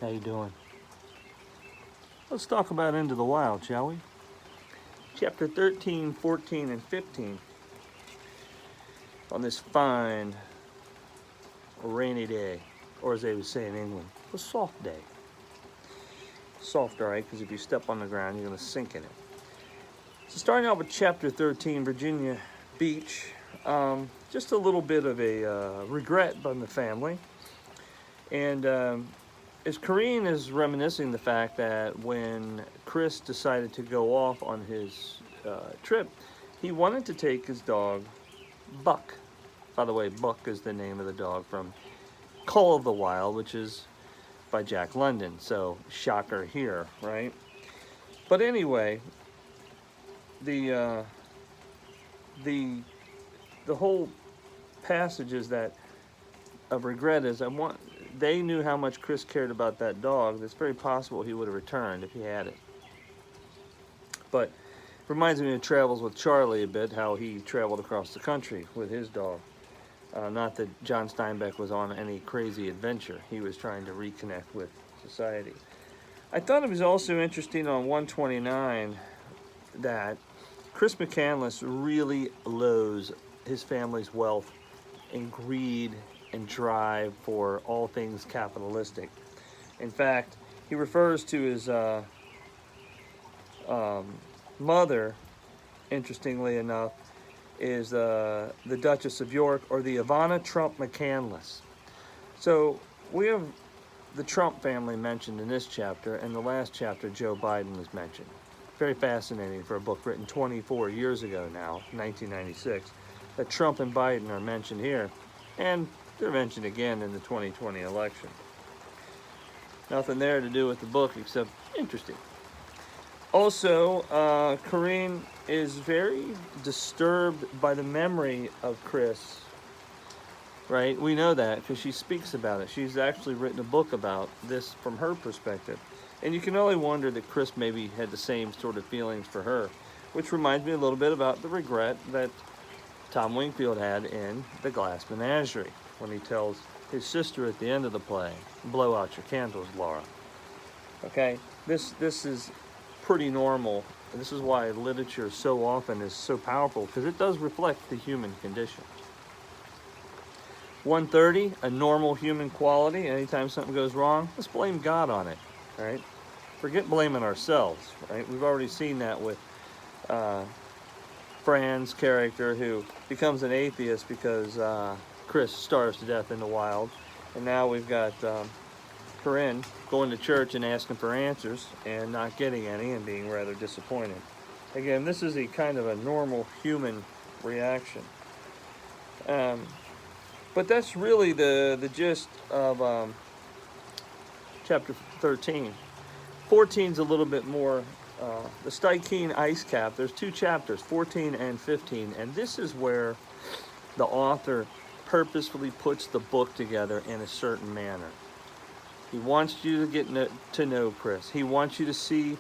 How you doing? Let's talk about Into the Wild, shall we? Chapter 13, 14, and 15. On this fine, rainy day, or as they would say in England, a soft day. Soft, all right, because if you step on the ground, you're going to sink in it. So starting out with Chapter 13, Virginia Beach, just a little bit of a regret from the family. And as Corinne is reminiscing the fact that when Chris decided to go off on his trip, he wanted to take his dog, Buck. By the way, Buck is the name of the dog from Call of the Wild, which is by Jack London. So, shocker here, right? But anyway, the whole passage is that of regret is they knew how much Chris cared about that dog. It's very possible he would have returned if he had it. But reminds me of Travels with Charlie a bit, how he traveled across the country with his dog. Not that John Steinbeck was on any crazy adventure. He was trying to reconnect with society. I thought it was also interesting on 129 that Chris McCandless really loathes his family's wealth and greed and drive for all things capitalistic. In fact, he refers to his mother, interestingly enough, is the Duchess of York, or the Ivana Trump McCandless. So we have the Trump family mentioned in this chapter, and the last chapter Joe Biden was mentioned. Very fascinating for a book written 24 years ago now, 1996, that Trump and Biden are mentioned here, and they're mentioned again in the 2020 election. Nothing there to do with the book except interesting. Also, Corinne is very disturbed by the memory of Chris, right? We know that because she speaks about it. She's actually written a book about this from her perspective. And you can only wonder that Chris maybe had the same sort of feelings for her, which reminds me a little bit about the regret that Tom Wingfield had in The Glass Menagerie, when he tells his sister at the end of the play, blow out your candles, Laura. Okay? This is pretty normal. This is why literature so often is so powerful, because it does reflect the human condition. 130, a normal human quality. Anytime something goes wrong, let's blame God on it, right? Forget blaming ourselves, right? We've already seen that with Fran's character, who becomes an atheist because Chris starves to death in the wild. And now we've got Corinne going to church and asking for answers and not getting any and being rather disappointed. Again, this is a kind of a normal human reaction. But that's really the gist of chapter 13. 14 is a little bit more, the Stykene Ice Cap. There's two chapters, 14 and 15, and this is where the author purposefully puts the book together in a certain manner. He wants you to get to know Chris. He wants you to see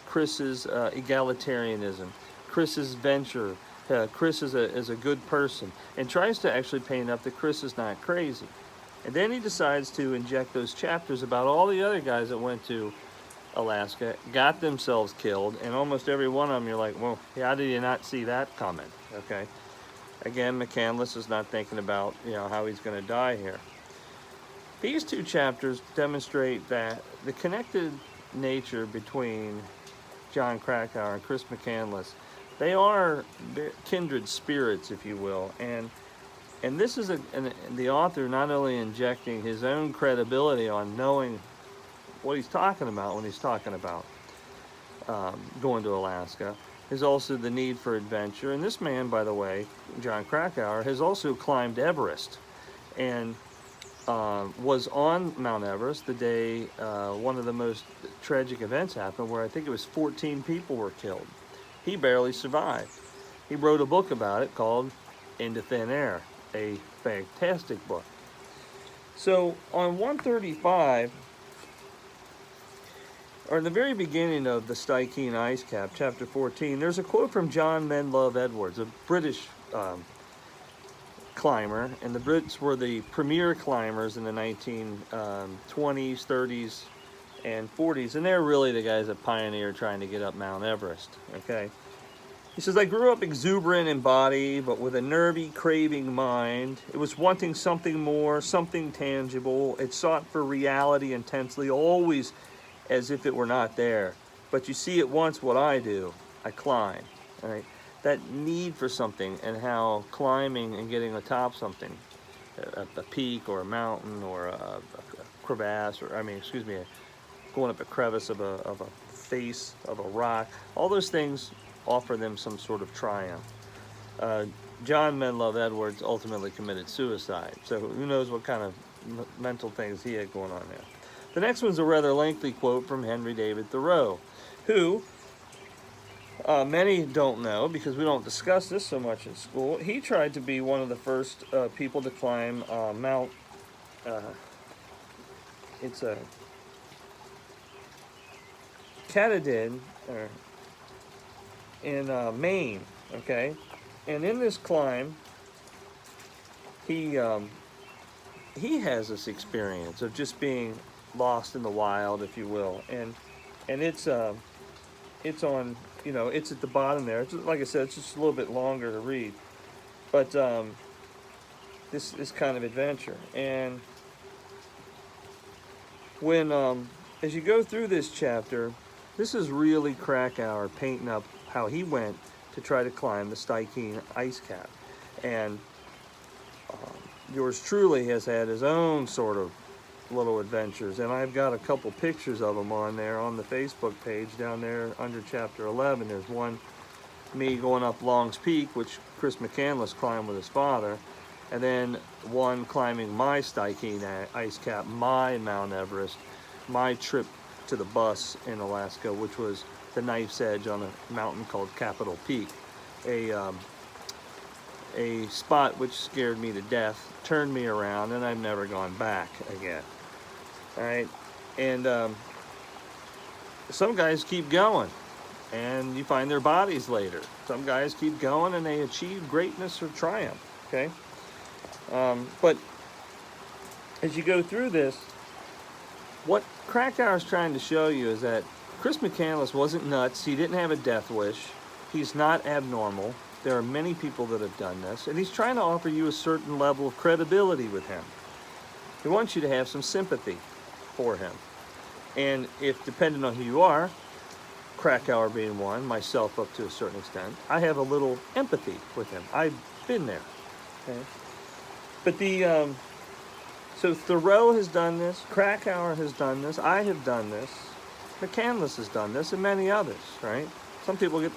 Chris's egalitarianism, Chris's venture. Chris is a good person, and tries to actually paint up that Chris is not crazy. And then he decides to inject those chapters about all the other guys that went to Alaska, got themselves killed, and almost every one of them you're like, well, how did you not see that coming? Okay. Again, McCandless is not thinking about, how he's going to die here. These two chapters demonstrate that the connected nature between John Krakauer and Chris McCandless, they are kindred spirits, if you will, and this is the author not only injecting his own credibility on knowing what he's talking about when he's talking about going to Alaska, is also the need for adventure. And this man, by the way, John Krakauer, has also climbed Everest, and was on Mount Everest the day one of the most tragic events happened, where I think it was 14 people were killed. He barely survived. He wrote a book about it called Into Thin Air, a fantastic book. So on 135, or in the very beginning of the Stykene Ice Cap, chapter 14, there's a quote from John Menlove Edwards, a British climber, and the Brits were the premier climbers in the 1920s, 30s, and 40s, and they're really the guys that pioneered trying to get up Mount Everest, okay? He says, I grew up exuberant in body, but with a nervy, craving mind. It was wanting something more, something tangible. It sought for reality intensely, always as if it were not there. But you see at once what I do. I climb, right? That need for something, and how climbing and getting atop something, a peak or a mountain or a crevasse, or going up a crevice of a face of a rock, all those things offer them some sort of triumph. John Menlove Edwards ultimately committed suicide, so who knows what kind of mental things he had going on there. The next one's a rather lengthy quote from Henry David Thoreau, who many don't know because we don't discuss this so much in school. He tried to be one of the first people to climb Mount. It's a Katahdin in Maine, okay? And in this climb, he has this experience of just being lost in the wild, if you will, and it's on, it's at the bottom there. It's, like I said, it's just a little bit longer to read, but this kind of adventure. And when as you go through this chapter, this is really Krakauer painting up how he went to try to climb the Stikine ice cap. And yours truly has had his own sort of little adventures. And I've got a couple pictures of them on there on the Facebook page down there under chapter 11. There's one, me going up Long's Peak, which Chris McCandless climbed with his father. And then one climbing my Stikine ice cap, my Mount Everest, my trip to the bus in Alaska, which was the knife's edge on a mountain called Capitol Peak, a spot which scared me to death, turned me around, and I've never gone back again. All right, and some guys keep going, and you find their bodies later. Some guys keep going, and they achieve greatness or triumph. Okay, but as you go through this, what Krakauer is trying to show you is that Chris McCandless wasn't nuts. He didn't have a death wish. He's not abnormal. There are many people that have done this, and he's trying to offer you a certain level of credibility with him. He wants you to have some sympathy for him. And if, depending on who you are, Krakauer being one, myself up to a certain extent, I have a little empathy with him. I've been there. Okay? But so Thoreau has done this, Krakauer has done this, I have done this, McCandless has done this, and many others, right? Some people get,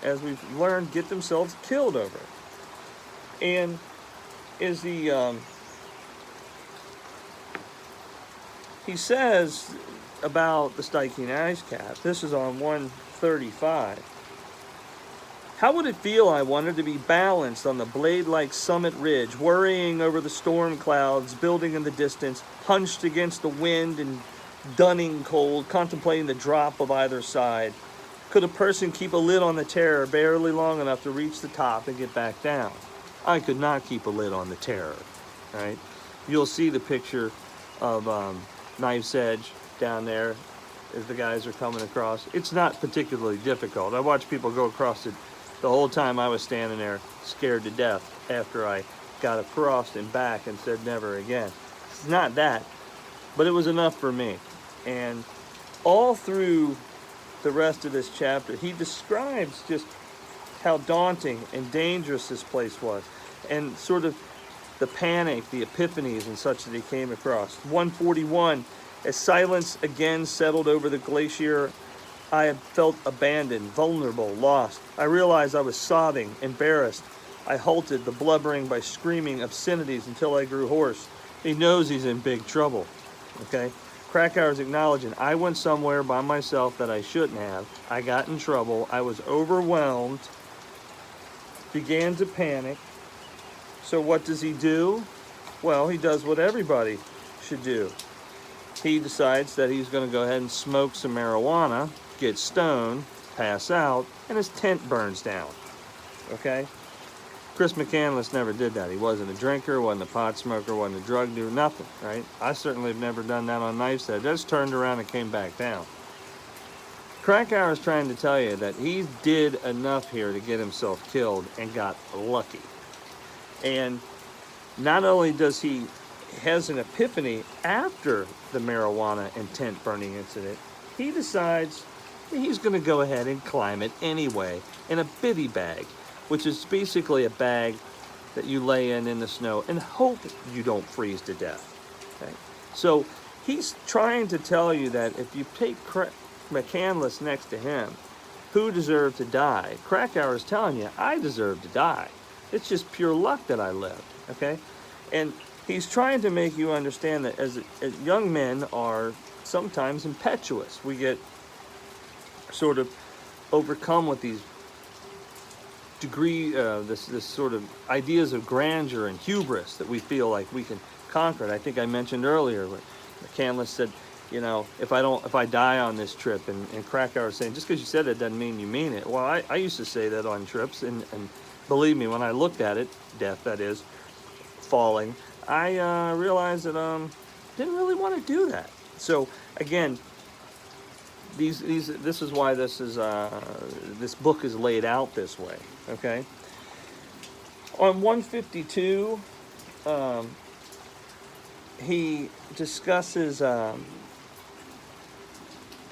as we've learned, get themselves killed over it. And is he says about the Stikine ice cap, this is on 135. How would it feel, I wonder, to be balanced on the blade-like summit ridge, worrying over the storm clouds building in the distance, hunched against the wind and dunning cold, contemplating the drop of either side? Could a person keep a lid on the terror barely long enough to reach the top and get back down? I could not keep a lid on the terror, right? You'll see the picture of Knife's Edge down there as the guys are coming across. It's not particularly difficult. I watched people go across it the whole time. I was standing there scared to death after I got across and back and said never again. It's not that, but it was enough for me. And all through the rest of this chapter, he describes just how daunting and dangerous this place was, and sort of the panic, the epiphanies and such that he came across. 141, as silence again settled over the glacier, I had felt abandoned, vulnerable, lost. I realized I was sobbing, embarrassed. I halted the blubbering by screaming obscenities until I grew hoarse. He knows he's in big trouble, okay? Krakauer's acknowledging, I went somewhere by myself that I shouldn't have. I got in trouble. I was overwhelmed, began to panic. So what does he do? Well, he does what everybody should do. He decides that he's going to go ahead and smoke some marijuana, get stoned, pass out, and his tent burns down. Okay? Chris McCandless never did that. He wasn't a drinker, wasn't a pot smoker, wasn't a drug dealer, nothing, right? I certainly have never done that on Knife's Edge. Just turned around and came back down. Krakauer is trying to tell you that he did enough here to get himself killed and got lucky. And not only does he has an epiphany after the marijuana and tent burning incident, he decides he's going to go ahead and climb it anyway in a bivy bag, which is basically a bag that you lay in the snow and hope you don't freeze to death. Okay? So he's trying to tell you that if you take McCandless next to him, who deserved to die? Krakauer is telling you, I deserve to die. It's just pure luck that I lived, okay? And he's trying to make you understand that as young men are sometimes impetuous. We get sort of overcome with these this sort of ideas of grandeur and hubris that we feel like we can conquer it. I think I mentioned earlier when McCandless said, you know, if I die on this trip, and Krakauer was saying, just because you said it doesn't mean you mean it. Well, I used to say that on trips, and believe me, when I looked at it, death that is, falling, I realized that didn't really want to do that. So again, this is why this book is laid out this way. Okay. On 152, he discusses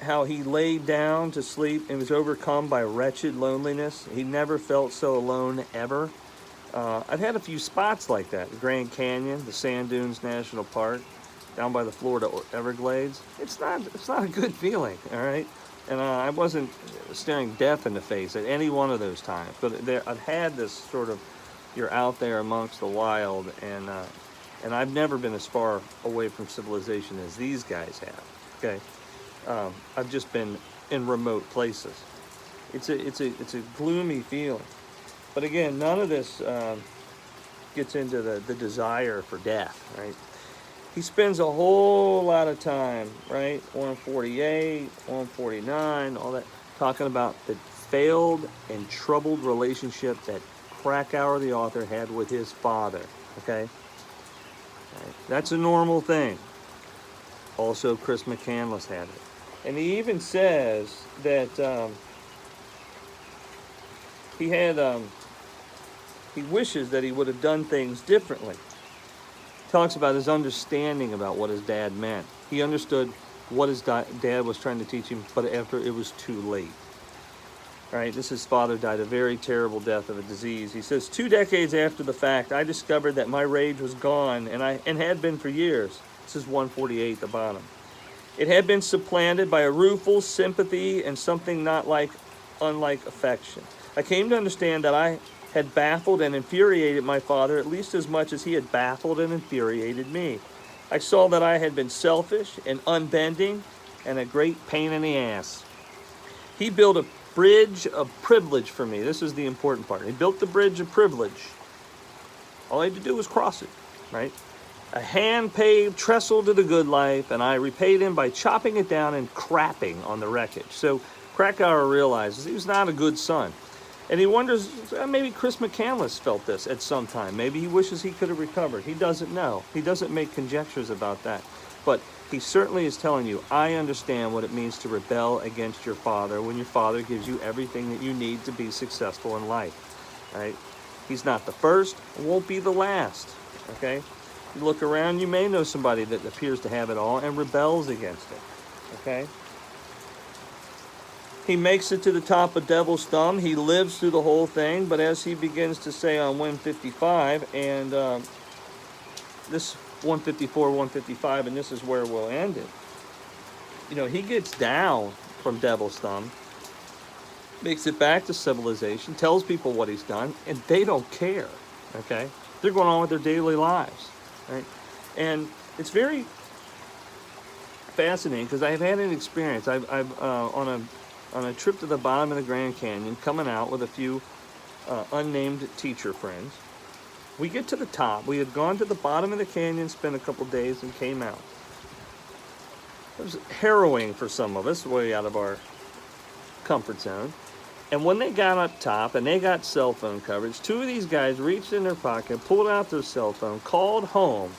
how he laid down to sleep and was overcome by wretched loneliness. He never felt so alone ever. I've had a few spots like that. The Grand Canyon, the Sand Dunes National Park, down by the Florida Everglades. It's not a good feeling, all right? And I wasn't staring death in the face at any one of those times. But I've had this sort of, you're out there amongst the wild, and I've never been as far away from civilization as these guys have, okay? I've just been in remote places. It's a gloomy feeling. But again, none of this gets into the desire for death, right? He spends a whole lot of time, right? 148, 149, all that, talking about the failed and troubled relationship that Krakauer, the author, had with his father, okay? Right. That's a normal thing. Also, Chris McCandless had it. And he even says that he wishes that he would have done things differently. Talks about his understanding about what his dad meant. He understood what his dad was trying to teach him, but after it was too late. Right? His father died a very terrible death of a disease. He says, 2 decades after the fact, I discovered that my rage was gone, and had been for years. This is 148 at the bottom. It had been supplanted by a rueful sympathy and something unlike affection. I came to understand that I had baffled and infuriated my father at least as much as he had baffled and infuriated me. I saw that I had been selfish and unbending and a great pain in the ass. He built a bridge of privilege for me. This is the important part. He built the bridge of privilege. All I had to do was cross it, right? A hand-paved trestle to the good life, and I repaid him by chopping it down and crapping on the wreckage. So Krakauer realizes he was not a good son. And he wonders, maybe Chris McCandless felt this at some time. Maybe he wishes he could have recovered. He doesn't know. He doesn't make conjectures about that. But he certainly is telling you, I understand what it means to rebel against your father when your father gives you everything that you need to be successful in life. Right? He's not the first, won't be the last. Okay? You look around, you may know somebody that appears to have it all and rebels against it. Okay? He makes it to the top of Devil's Thumb. He lives through the whole thing, but as he begins to say on 155, and this 154, 155, and this is where we'll end it. You know, he gets down from Devil's Thumb, makes it back to civilization, tells people what he's done, and they don't care, okay? They're going on with their daily lives, right? And it's very fascinating because I've had an experience. I've on a trip to the bottom of the Grand Canyon, coming out with a few unnamed teacher friends. We get to the top. We had gone to the bottom of the canyon, spent a couple days, and came out. It was harrowing for some of us, way out of our comfort zone. And when they got up top and they got cell phone coverage, two of these guys reached in their pocket, pulled out their cell phone, called home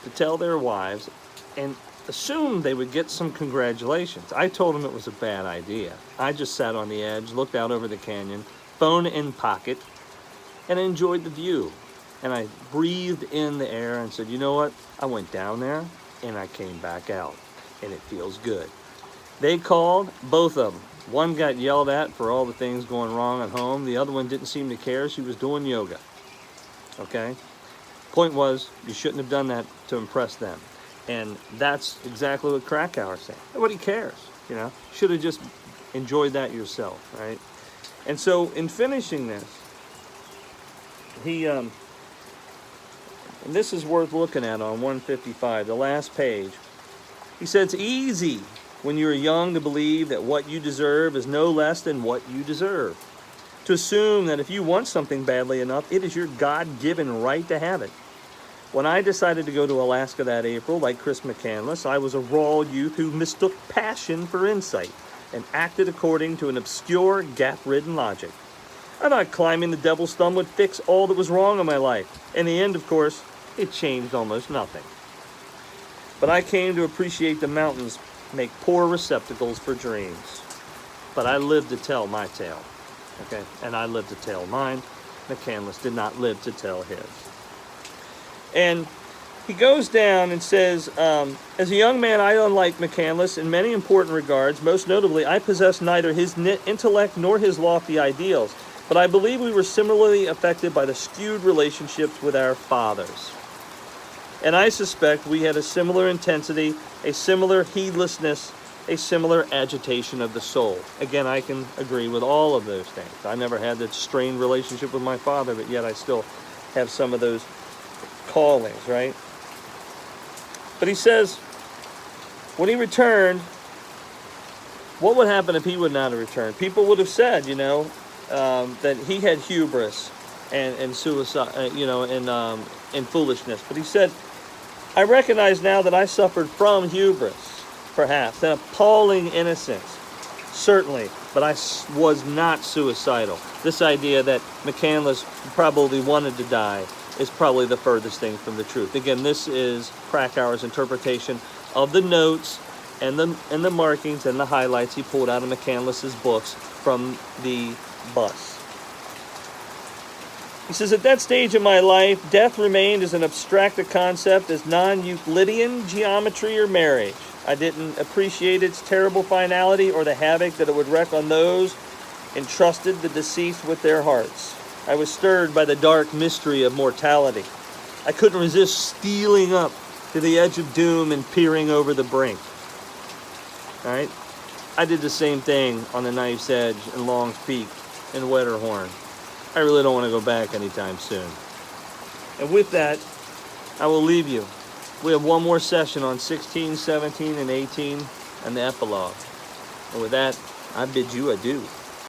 to tell their wives, and assumed they would get some congratulations. I told them it was a bad idea. I just sat on the edge, looked out over the canyon, phone in pocket, and enjoyed the view. And I breathed in the air and said, you know what? I went down there and I came back out, and it feels good. They called, both of them. One got yelled at for all the things going wrong at home. The other one didn't seem to care. She was doing yoga. Okay? Point was, you shouldn't have done that to impress them. And that's exactly what Krakauer is saying. Nobody cares, you know. Should have just enjoyed that yourself, right? And so in finishing this, he, and this is worth looking at on 155, the last page. He said, it's easy when you're young to believe that what you deserve is no less than what you deserve. To assume that if you want something badly enough, it is your God-given right to have it. When I decided to go to Alaska that April, like Chris McCandless, I was a raw youth who mistook passion for insight and acted according to an obscure, gap-ridden logic. I thought climbing the Devil's Thumb would fix all that was wrong in my life. In the end, of course, it changed almost nothing. But I came to appreciate the mountains make poor receptacles for dreams. But I lived to tell my tale, okay? And I lived to tell mine. McCandless did not live to tell his. And he goes down and says, as a young man, I, unlike McCandless, in many important regards, most notably, I possessed neither his intellect nor his lofty ideals, but I believe we were similarly affected by the skewed relationships with our fathers. And I suspect we had a similar intensity, a similar heedlessness, a similar agitation of the soul. Again, I can agree with all of those things. I never had that strained relationship with my father, but yet I still have some of those callings, right? But he says, when he returned, what would happen if he would not have returned? People would have said, you know, that he had hubris and suicide, you know, and foolishness. But he said, I recognize now that I suffered from hubris, perhaps, an appalling innocence, certainly, but I was not suicidal. This idea that McCandless probably wanted to die is probably the furthest thing from the truth. Again, this is Krakauer's interpretation of the notes and the markings and the highlights he pulled out of McCandless's books from the bus. He says, at that stage of my life, death remained as an abstracted concept as non-Euclidean geometry or marriage. I didn't appreciate its terrible finality or the havoc that it would wreak on those entrusted the deceased with their hearts. I was stirred by the dark mystery of mortality. I couldn't resist stealing up to the edge of doom and peering over the brink. All right? I did the same thing on the Knife's Edge and Long's Peak and Wetterhorn. I really don't want to go back anytime soon. And with that, I will leave you. We have one more session on 16, 17, and 18 and the epilogue. And with that, I bid you adieu.